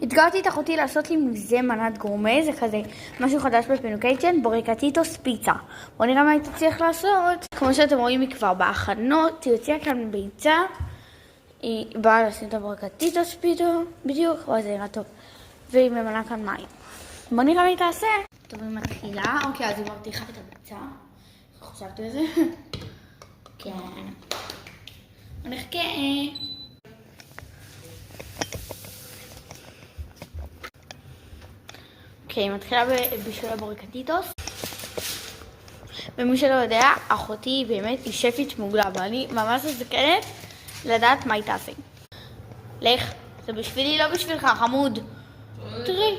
התגרתי את אחותי לעשות לי מזה מנת גורמה, זה כזה משהו חדש בפינוקייצ'ן, בורקטיטוס פיצה. בואו נראה מה הייתי צריך לעשות. כמו שאתם רואים היא כבר בהכנות, היא הוציאה כאן ביצה, היא באה לשים את הבורקטיטוס בדיוק, וואי זה נראה טוב, והיא ממלאה כאן מים. בואו נראה מה היא תעשה. טוב, היא מתחילה, אוקיי, אז היא מרתיחה את הביצה, חשבתי על זה. כן. נחכה. אוקיי, היא מתחילה בשביל הבורקטיטוס. ומי שלא יודע, אחותי היא באמת היא שפית מוגלה, ואני ממש מסתכלת לדעת מה היא תעשה. לך, זה בשבילי, לא בשבילך, חמוד. תראי.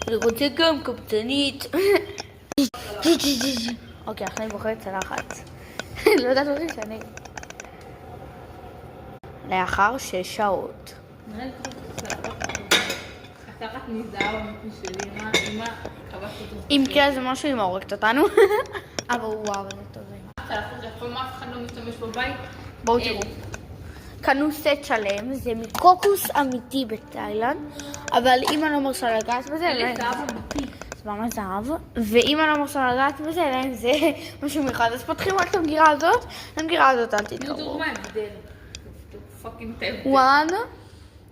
אני רוצה גם קבצנית. אוקיי, עכשיו אני בוחרת צלחת. לא יודעת מה זה שאני. לאחר 6 שעות. הצלחת נזהר בשבילי, מה קבצת אותו? אם כן, זה משהו עם הורגת אותנו. אבל וואו, זה טוב. הצלחת שאף אחד לא משתמש בבית? בואו תראו. קנו סט שלם, זה מקוקוס אמיתי בתאילנד, אבל אם אני לא מרשה לגעת בזה, זה זהב אמיתי. זה ממש זהב, ואם אני לא מרשה לגעת בזה, זה משהו מיוחד. אז פותחים רק את המגירה הזאת, המגירה הזאת אל תתקרבו. תראו מה ההבדל. פאקינג טבע. 1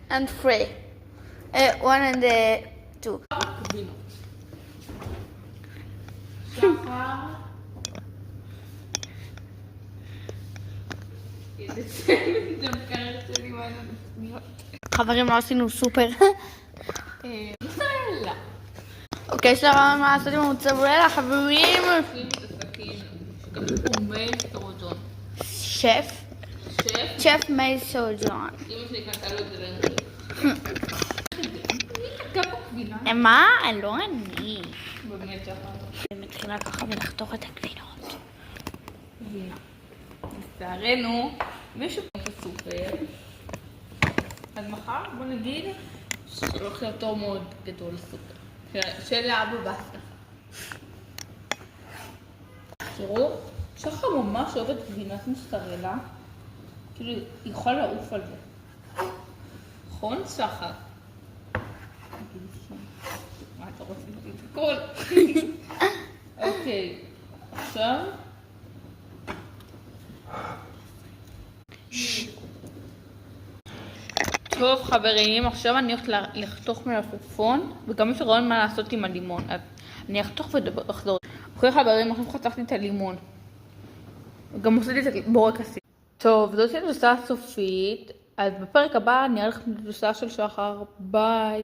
and 3. 1 and 2. קבינות. שחר. חברים, לא עשינו סופר. מוצרלה. אוקיי, יש לה מה לעשות עם המוצרלה, חברים. שים את הסכין. שכתוב מייל סרוג'ון. שף. שף. שף מייל סרוג'ון. אמא שלי קנתה לו את זה לאנגלית. מי תקע פה קבינה? מה? לא אני. באמת שחר. אני מתחילה ככה ולחתוך את הגבינות. קבינה. לצערנו, מישהו פה בסופר. אז מחר בוא נגיד שהולך להיות תור מאוד גדול סופר. של אבא בסטה. תראו, שחר ממש אוהבת גבינת מוסטרלה. כאילו, היא יכולה לעוף על זה. נכון, שחר? מה אתה רוצה להגיד את הכל? אוקיי, עכשיו... טוב חברים, עכשיו אני הולכת לחתוך מלפפון, וגם יש רעיון מה לעשות עם הלימון, אז אני אחתוך ואחזור. אוקיי חברים, עכשיו חתכתי את הלימון. גם עשיתי את הבורקסים. טוב, זאת התוצאה הסופית, אז בפרק הבא אני אראה לכם את התוצאה של שחר, ביי.